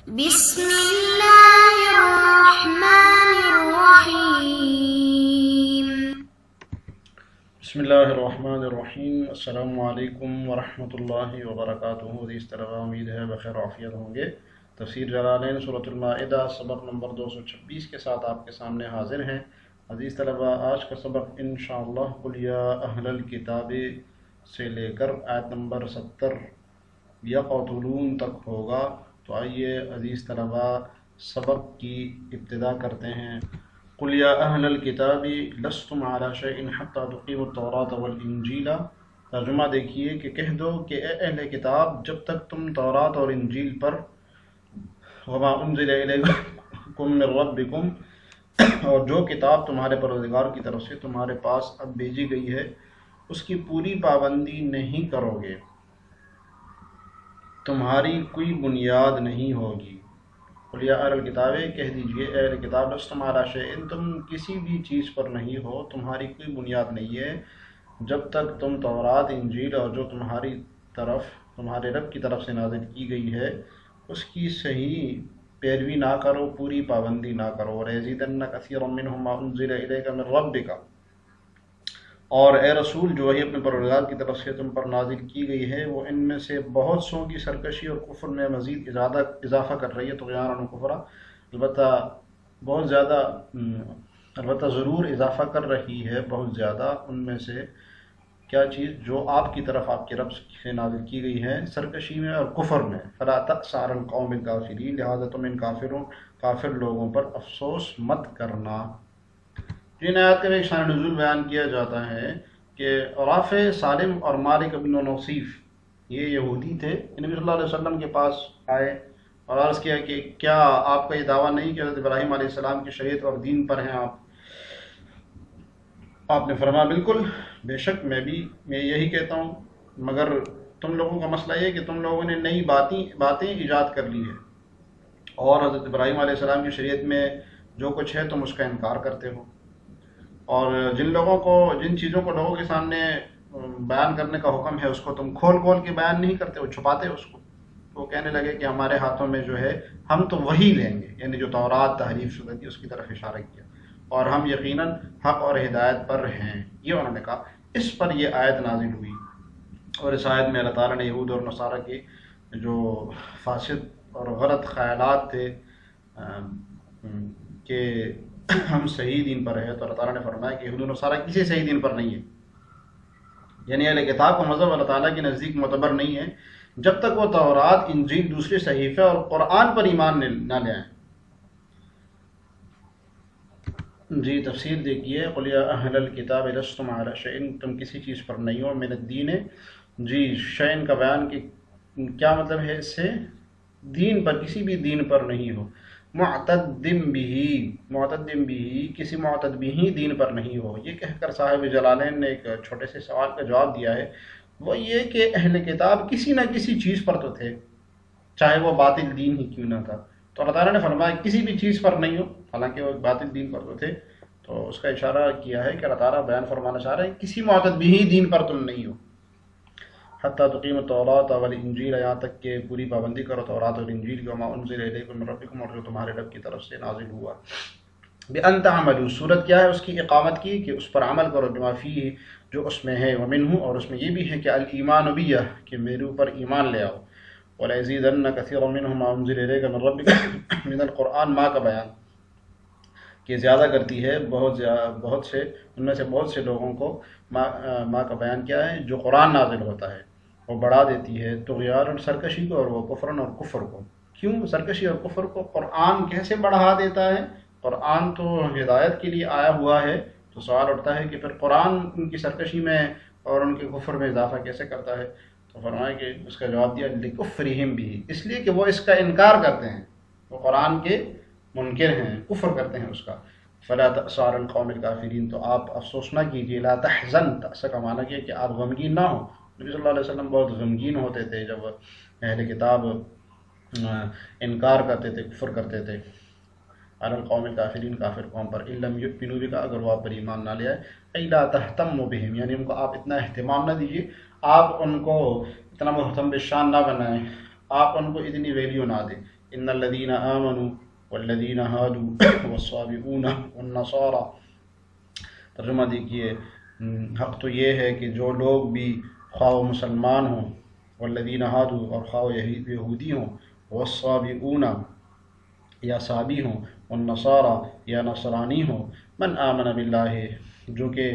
بسم اللہ الرحمن الرحیم۔ بسم اللہ الرحمن الرحیم۔ السلام علیکم ورحمۃ اللہ وبرکاتہ۔ عزیز طلباء، امید ہے بخیر عافیت ہوں گے۔ تفسیر جلالین سورۃ المائدہ سبق نمبر 226 کے ساتھ آپ کے سامنے حاضر ہیں۔ عزیز طلباء، آج کا سبق انشاءاللہ قل یا اہل الکتاب سے لے کر آیت نمبر 70 یقتلون تک ہوگا۔ تو آئیے عزیز طلباء سبق کی ابتدا کرتے ہیں۔ قل یا اہل الکتاب لستم علی شیء حتی تقیموا التوراۃ والانجیل۔ ترجمہ دیکھیے کہ کہہ دو کہ اے اہل کتاب، جب تک تم تورات اور انجیل پر وما انزل الیکم من ربکم، اور جو کتاب تمہارے پروردگار کی طرف سے تمہارے پاس اب بھیجی گئی ہے اس کی پوری پابندی نہیں کرو گے، تمہاری کوئی بنیاد نہیں ہوگی۔ قل یا اہل الکتاب، کہہ دیجئے اے اہل کتاب، لستم علی شیء، تم کسی بھی چیز پر نہیں ہو، تمہاری کوئی بنیاد نہیں ہے جب تک تم تورات، انجیل اور جو تمہارے رب کی طرف سے نازل کی گئی ہے اس کی صحیح پیروی نہ کرو، پوری پابندی نہ کرو۔ وَلَيَزِيدَنَّ كَثِيرًا مِّنْهُم مَّا أُنزِلَ إِلَيْكَ مِن رَّبِّكَ، اور اے رسول جو وہی اپنے پروردگار کی طرف سے تم پر نازل کی گئی ہے وہ ان میں سے بہت سو کی سرکشی اور کفر میں مزید اضافہ کر رہی ہے، طغیانا و کفرا، البتہ ضرور اضافہ کر رہی ہے بہت زیادہ ان میں سے کیا چیز جو آپ کی طرف آپ کے رب سے نازل کی گئی ہے، سرکشی میں اور کفر میں۔ فلا تأس علی القوم الکافرین، لہذا تم ان کافر لوگوں پر افسوس مت کرنا۔ ان آیات کا ایک شان نزول بیان کیا جاتا ہے کہ رافع، سالم اور مالک بن نوصیف یہ یہودی تھے، نبی صلی اللہ علیہ وسلم کے پاس آئے اور عرض کیا کہ کیا آپ کا یہ دعویٰ نہیں کہ حضرت ابراہیم علیہ السلام کی شریعت اور دین پر ہیں آپ نے فرمایا بالکل، بے شک میں یہی کہتا ہوں، مگر تم لوگوں کا مسئلہ یہ کہ تم لوگوں نے نئی باتیں ایجاد کر لی ہے اور حضرت ابراہیم علیہ السلام کی شریعت میں جو کچھ ہے تم اس کا انکار کرتے ہو، اور جن چیزوں کو لوگوں کے سامنے بیان کرنے کا حکم ہے اس کو تم کھول کے بیان نہیں کرتے ہو، چھپاتے ہو اس کو۔ وہ کہنے لگے کہ ہمارے ہاتھوں میں جو ہے ہم تو وہی لیں گے، یعنی جو تورات تحریف شدہ تھی اس کی طرف اشارہ کیا، اور ہم یقیناً حق اور ہدایت پر ہیں، یہ انہوں نے کہا۔ اس پر یہ آیت نازل ہوئی، اور اس آیت میں اللہ تعالیٰ نے یہود اور نصارہ کے جو فاسد اور غلط خیالات تھے کہ ہم صحیح دین پر ہیں، تو اللہ تعالیٰ نے فرمایا کہ یہود و نصارہ کسی صحیح دین پر نہیں ہے، یعنی اہل کتاب کا مذہب اللہ تعالیٰ کے نزدیک معتبر نہیں ہے جب تک وہ تورات، انجیل، دوسرے صحیفے اور قرآن پر ایمان نہ لے آئیں۔ جی تفسیر دیکھیے، قل یا اہل الکتاب لستم علی شیء، تم کسی چیز پر نہیں ہو، من الدین، جی شیء کا بیان کہ کیا مطلب ہے اس سے، دین پر، کسی بھی دین پر نہیں ہو، معتد بھی، کسی معتد بھی دین پر نہیں ہو۔ یہ کہہ کر صاحب جلالین نے ایک چھوٹے سے سوال کا جواب دیا ہے، وہ یہ کہ اہل کتاب کسی نہ کسی چیز پر تو تھے، چاہے وہ باطل دین ہی کیوں نہ تھا۔ تو اللہ تعالیٰ نے فرمایا کسی بھی چیز پر نہیں ہو، حالانکہ وہ ایک باطل دین پر تو تھے، تو اس کا اشارہ کیا ہے کہ اللہ تعالیٰ بیان فرمانا چاہ رہے ہیں کسی معتد بھی دین پر تم نہیں ہو، حتی تقیم التوراۃ والانجیل، یہاں تک کہ پوری پابندی کرو تورات اور انجیل کی، وما انزل الیکم من ربکم، اور جو تمہارے رب کی طرف سے نازل ہوا۔ بأن تعملوا، صورت کیا ہے اس کی اقامت کی کہ اس پر عمل کرو، بما فیہ، جو اس میں ہے، ومنہ، اور اس میں یہ بھی ہے کہ الایمان بیہ، کہ میرے اوپر ایمان لے آؤ، وَلَيَزِيدَنَّ كَثِيرًا مِّنْهُم مَّا أُنزِلَ إِلَيْكَ مِن رَّبِّكَ من القرآن، ماں کا بیان کہ زیادہ کرتی ہے بہت سے ان میں سے بہت سے لوگوں کو ماں کا بیان کیا ہے جو قرآن نازل ہوتا ہے، وہ بڑھا دیتی ہے طغیان اور سرکشی کو، اور وہ کفرن اور کفر کو۔ کیوں سرکشی اور کفر کو قرآن کیسے بڑھا دیتا ہے؟ قرآن تو ہدایت کے لیے آیا ہوا ہے، تو سوال اٹھتا ہے کہ پھر قرآن ان کی سرکشی میں اور ان کے کفر میں اضافہ کیسے کرتا ہے؟ تو فرمایا کہ اس کا جواب دیا لِکُفْرِهِمْ بِهِ، اس لیے کہ وہ اس کا انکار کرتے ہیں، وہ قرآن کے منکر ہیں، کفر کرتے ہیں اس کا۔ فلا تأس علی القوم الکافرین، تو آپ افسوس نہ کیجیے، لا تحزن، تأس کا معنی کیا کہ آپ غمگین نہ ہوں۔ نبی صلی اللہ علیہ وسلم بہت غمگین ہوتے تھے جب اہل کتاب انکار کرتے تھے، کفر کرتے تھے، علی القوم الکافرین، کافر قوم پر، ان لم یؤمنوا بک، اگر وہ آپ پر ایمان نہ لے آئے، ای لا تهتموا بهم، یعنی ان کو آپ اتنا اہتمام نہ دیجیے، آپ ان کو اتنا محتم بالشان نہ بنائیں، آپ ان کو اتنی ویلیو نہ دیں، ان الذین آمنوا والذین ہادوا والصابئون والنصارى. ترجمہ دیکھیے، حق تو یہ ہے کہ جو لوگ بھی خواہ مسلمان ہوں، والذین ہادوا اور خواہ یہودی ہوں، والصابئون یا صابی ہوں، والنصارى یا نصرانی ہوں، من آمن باللہ جو کہ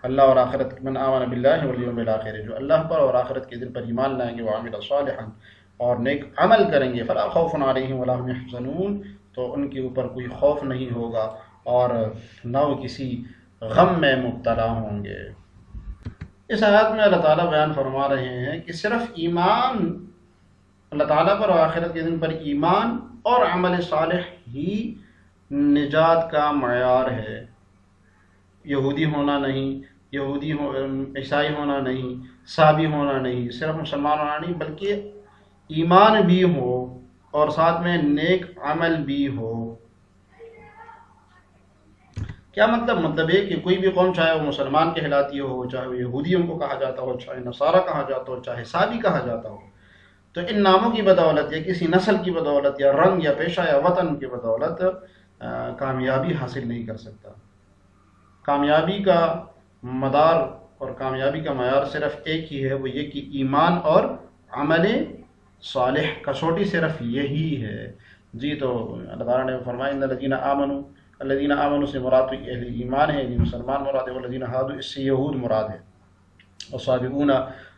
اللہ اور آخرت، من آمن باللہ والیوم الآخر جو اللہ پر اور آخرت کے دن پر ایمان لائیں گے، وعمل صالحا اور نیک عمل کریں گے، فلا خوف علیہم ولا هم يحزنون تو ان کے اوپر کوئی خوف نہیں ہوگا اور نہ وہ کسی غم میں مبتلا ہوں گے. اس آیات میں اللہ تعالیٰ بیان فرما رہے ہیں کہ صرف ایمان، اللہ تعالیٰ پر اور آخرت کے دن پر ایمان اور عمل صالح ہی نجات کا معیار ہے. یہودی ہونا نہیں، عیسائی ہونا نہیں، صابی ہونا نہیں، صرف مسلمان ہونا نہیں، بلکہ ایمان بھی ہو اور ساتھ میں نیک عمل بھی ہو. کیا مطلب ہے کہ کوئی بھی قوم چاہے وہ مسلمان کہلاتی ہو، چاہے وہ یہودی ان کو کہا جاتا ہو، چاہے نصارہ کہا جاتا ہو، چاہے صابی کہا جاتا ہو، تو ان ناموں کی بدولت یا کسی نسل کی بدولت یا رنگ یا پیشہ یا وطن کی بدولت کامیابی حاصل نہیں کر سکتا. کامیابی کا مدار اور کامیابی کا معیار صرف ایک ہی ہے، وہ یہ کہ ایمان اور عمل صالح، کسوٹی صرف یہی ہے. جی تو اللہ تعالیٰ نے فرمایا ان الذین آمنوا سے مراد اہل ایمان ہے، یعنی مسلمان مراد ہے، والذین ہادوا اس سے یہود مراد ہے، اور صابئون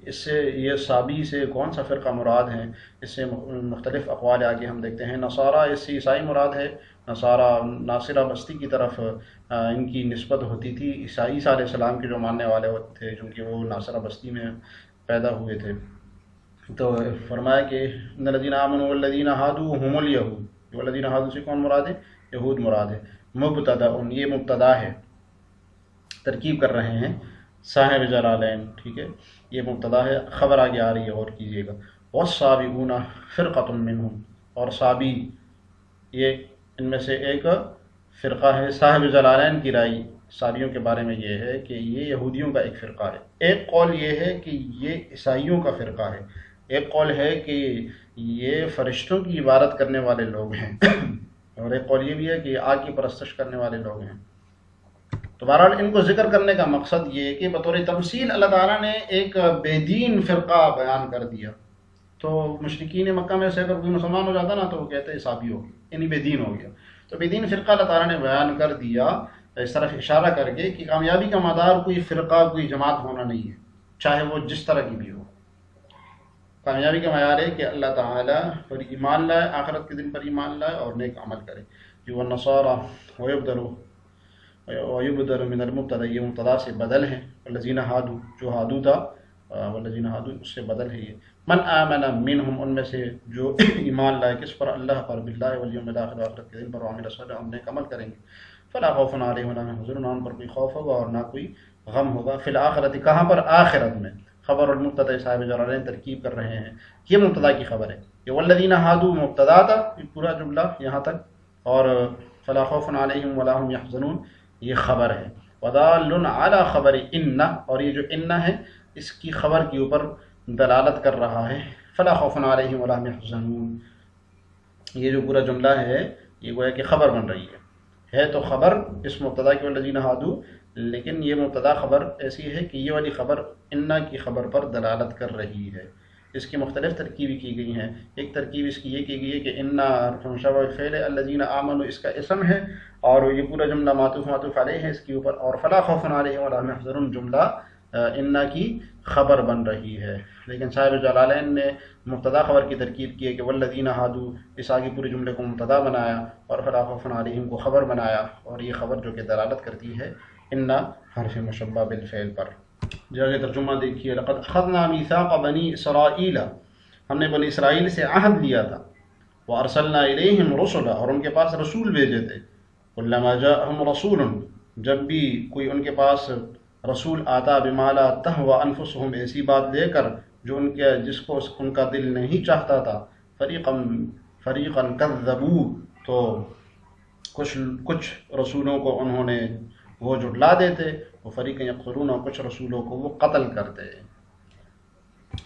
اس سے یہ صابی سے کون سا فرقہ مراد ہے، اس سے مختلف اقوال آگے ہم دیکھتے ہیں. نصارہ اس سے عیسائی مراد ہے، نصارہ ناصرہ بستی کی طرف ان کی نسبت ہوتی تھی، عیسیٰ علیہ السلام کے جو ماننے والے ہوتے تھے، چونکہ وہ ناصرہ بستی میں پیدا ہوئے تھے. تو فرمایا کہ ان الذین آمنوا والذین ہادوا هم الیہود، والذین ہادوا سے کون مراد ہے؟ یہود مراد ہے. مبتدا یہ مبتدا ہے، ترکیب کر رہے ہیں صاحب جلالین، ٹھیک ہے، یہ مبتدا ہے، خبر آگے آ رہی ہے، غور کیجیے گا. والصابئون فرقۃ منہم اور صابی یہ ان میں سے ایک فرقہ ہے. صاحب جلالین کی رائے صابیوں کے بارے میں یہ ہے کہ یہ یہودیوں کا ایک فرقہ ہے. ایک قول یہ ہے کہ یہ عیسائیوں کا فرقہ ہے، ایک قول ہے کہ یہ فرشتوں کی عبادت کرنے والے لوگ ہیں، اور ایک قول یہ بھی ہے کہ آگ کی پرستش کرنے والے لوگ ہیں. تو بہرحال ان کو ذکر کرنے کا مقصد یہ ہے کہ بطور تمثیل اللہ تعالیٰ نے ایک بے دین فرقہ بیان کر دیا. تو مشرکین مکہ میں سے اگر کوئی مسلمان ہو جاتا نا تو وہ کہتے ہیں صابی ہو گیا، یعنی بے دین ہو گیا. تو بے دین فرقہ اللہ تعالیٰ نے بیان کر دیا اس طرف اشارہ کر کے کہ کامیابی کا مدار کوئی فرقہ، کوئی جماعت ہونا نہیں ہے، چاہے وہ جس طرح کی بھی ہو. کامیابی کا معیار ہے کہ اللہ تعالیٰ پر ایمان لائے، آخرت کے دن پر ایمان لائے اور نیک عمل کرے. جو النصارى ويبدل من المبتدا، یہ مبتدا سے بدل ہے. والذین ہادوا جو ہادو تھا، والذین ہادوا اس سے بدل ہے. یہ من آمن منہم ان میں سے جو ایمان لائے، کس پر؟ اللہ پر، باللہ والیوم الآخر آخرت کے دن پر، وعمل صالحا نیک عمل کریں گے. فلا خوف علیہم ولا هم يحزنون ان پر کوئی خوف ہوگا اور نہ کوئی غم ہوگا. فی الآخرت کہاں پر؟ آخرت میں. خبر اور مبتدا صاحب جلالین ترکیب کر رہے ہیں، یہ مبتدا کی خبر ہے. یہ والذین ہادوا مبتدا تھا پورا جملہ یہاں تک، اور فلا خوف علیہم ولا هم يحزنون یہ خبر ہے. ودال علی خبر ان، اور یہ جو ان ہے اس کی خبر کے اوپر دلالت کر رہا ہے. فلا خوف علیہم ولا هم يحزنون یہ جو پورا جملہ ہے یہ گویا کہ خبر بن رہی ہے تو خبر اس مبتدا کی والذین ہادوا، لیکن یہ مبتدا خبر ایسی ہے کہ یہ والی خبر ان کی خبر پر دلالت کر رہی ہے. اس کی مختلف ترکیبیں کی گئی ہیں. ایک ترکیب اس کی یہ کی گئی ہے کہ ان مشابہ الفعل الذین آمنوا اس کا اسم ہے اور یہ پورا جملہ معطوف علیہ ہے اس کے اوپر، اور فلا خوف علیہم ولا هم يحزنون جملہ ان کی خبر بن رہی ہے. لیکن صاحب جلالین نے مبتدا خبر کی ترکیب کی ہے کہ والذین ہادوا اس آگے پورے جملے کو مبتدا بنایا اور فلا خوف علیہم کو خبر بنایا، اور یہ خبر جو کہ دلالت کرتی ہے ان حرف مشبہ بالفعل پر. جگہ ترجمہ دیکھیے. لقد اخذنا میثاق بنی اسرائیل، ہم نے بنی اسرائیل سے عہد لیا تھا. وارسلنا الیہم رسلا، اور ان کے پاس رسول بھیجے تھے. کلما جاءہم رسول، جب بھی کوئی ان کے پاس رسول آتا، بما لا تہوی انفسہم ایسی بات لے کر جو جس کو ان کا دل نہیں چاہتا تھا. فریقا کذبوا، تو کچھ رسولوں کو انہوں نے وہ جھٹلا دیتے، وہ فریقا یقتلون، اور کچھ رسولوں کو وہ قتل کرتے.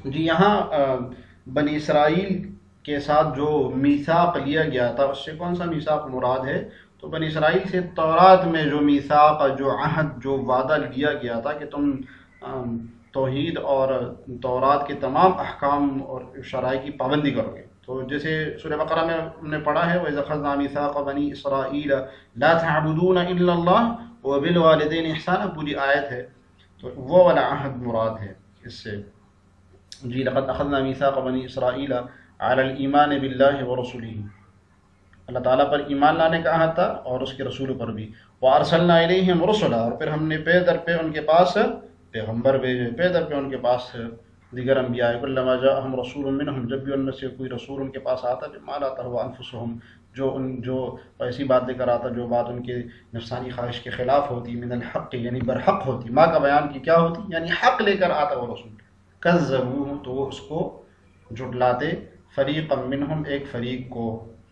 جی یہاں بنی اسرائیل کے ساتھ جو میثاق لیا گیا تھا اس سے کون سا میثاق مراد ہے؟ تو بنی اسرائیل سے تورات میں جو میثاق، جو عہد، جو وعدہ لیا گیا تھا کہ تم توحید اور تورات کے تمام احکام اور شرائع کی پابندی کرو گے. تو جیسے سورہ بقرہ میں ہم نے پڑھا ہے وَإِذْ أَخَذْنَا مِيثَاقَ بَنِي إِسْرَائِيلَ لَا تَعْبُدُونَ إِلَّا اللَّهَ وَبِالْوَالِدَيْنِ إِحْسَانًا، پوری آیت ہے. تو وہ والا عہد مراد ہے اس سے. جی لقد اخذنا میثاق بنی اسرائیل علی الایمان باللہ ورسولہ، اللہ تعالیٰ پر ایمان لانے کا عہد تھا اور اس کے رسولوں پر بھی. وارسلنا الیہم رسلا، اور پھر ہم نے پے در پہ ان کے پاس پیغمبر بھیجے، پے در پہ ان کے پاس دیگر انبیاء. کلما جاءہم رسول منہم، جب بھی ان میں سے کوئی رسول ان کے پاس آتا بما لا تہوی انفسہم، جو ایسی بات لے کر آتا جو بات ان کے نفسانی خواہش کے خلاف ہوتی، من الحق یعنی برحق ہوتی، ماں کا بیان کی کیا ہوتی یعنی حق لے کر آتا وہ رسول. کذبوہ، تو وہ اس کو جھٹلاتے، فریقا منہم، ایک فریق کو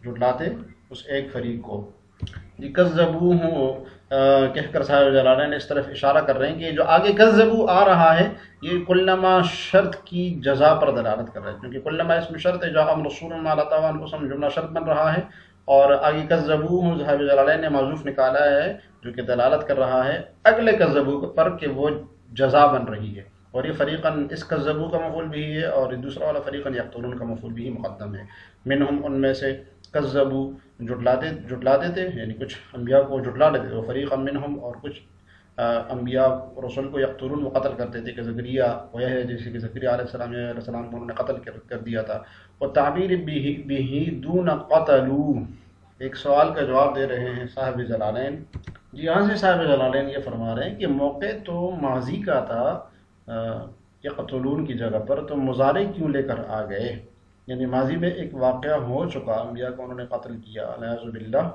جھٹلاتے، اس ایک فریق کو. جی کذبوہ کہہ کر صاحب جلالین اس طرف اشارہ کر رہے ہیں کہ جو آگے کذبو آ رہا ہے یہ کلما شرط کی جزا پر دلالت کر رہا ہے، کیونکہ کلما اس میں شرط ہے، جاءہم رسول ما لا تہوی انفسہم جملہ شرط بن رہا ہے، اور آگے کذبوہ صاحب جلالین نے معذوف نکالا ہے جو کہ دلالت کر رہا ہے اگلے کذبو پر کہ وہ جزا بن رہی ہے. اور یہ فریقاً اس کذبو کا مفعول بھی ہے اور دوسرا والا فریقاً یقتلون کا مفعول بھی مقدم ہے. منہم، ان میں سے، کذبو جھٹلاتے تھے یعنی کچھ انبیاء کو جھٹلا دیتے تھے، فریقاً منہم، اور کچھ انبیاء رسول کو یقتلون، وہ قتل کرتے تھے، کہ زکریا وہ ہے جیسے کہ زکریا علیہ السلام کو انہوں نے قتل کر دیا تھا. اور تعبیر بھی دون قتلو، ایک سوال کا جواب دے رہے ہیں صاحب جلالین. جی یہاں سے صاحب جلالین یہ فرما رہے ہیں کہ موقع تو ماضی کا تھا یقتلون کی جگہ پر، تو مضارع کیوں لے کر آ گئے؟ یعنی ماضی میں ایک واقعہ ہو چکا، انبیاء کو انہوں نے قتل کیا الیاذ باللہ،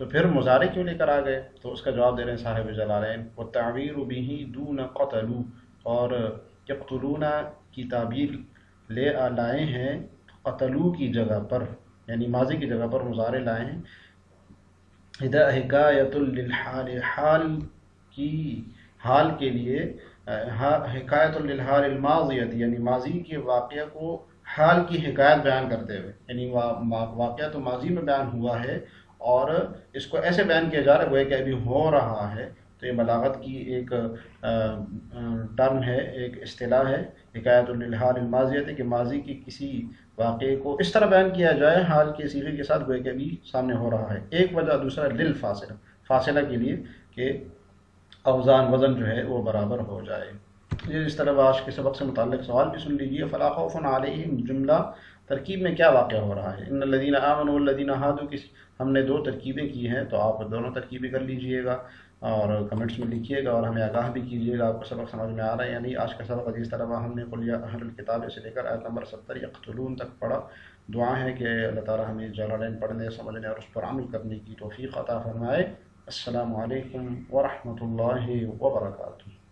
تو پھر مضارع کیوں لے کر آ گئے؟ تو اس کا جواب دے رہے ہیں صاحب جلالین. والتعبیر به دون قتلوا، اور یقتلون کی تعبیر لائے ہیں قتلو کی جگہ پر، یعنی ماضی کی جگہ پر مضارع لائے ہیں. حکایت للحال، حال کے لیے، حکایت للحال الماضیۃ، یعنی ماضی کے واقعہ کو حال کی حکایت بیان کرتے ہوئے، یعنی واقعہ تو ماضی میں بیان ہوا ہے اور اس کو ایسے بیان کیا جا رہا ہے وہ کہ ابھی ہو رہا ہے. تو یہ بلاغت کی ایک ٹرم ہے، ایک اصطلاح ہے، حکایت للحال الماضیۃ، کہ ماضی کی کسی واقعے کو اس طرح بیان کیا جائے حال کے صیغے کے ساتھ گویا کہ ابھی سامنے ہو رہا ہے. ایک وجہ، دوسرا للفاصلہ، فاصلہ کے لیے کہ اوزان وزن جو ہے وہ برابر ہو جائے. اس طرح آج کے سبق سے متعلق سوال بھی سن لیجیے. فلا خوف علیہم، جملہ ترکیب میں کیا واقعہ ہو رہا ہے؟ ان الذین آمنوا والذین ہادوا کی ہم نے دو ترکیبیں کی ہیں، تو آپ دونوں ترکیبیں کر لیجئے گا اور کمنٹس میں لکھیے گا اور ہمیں آگاہ بھی کیجیے گا آپ کو سبق سمجھ میں آ رہا ہے یا نہیں. آج کا سبق اس طرح ہم نے قل یا اہل الکتاب سے لے کر آیت نمبر 70 یقتلون تک پڑھا. دعا ہے کہ اللہ تعالی ہمیں جلالین پڑھنے، سمجھنے اور اس پر عمل کرنے کی توفیق عطا فرمائے. السلام علیکم ورحمۃ اللہ وبرکاتہ.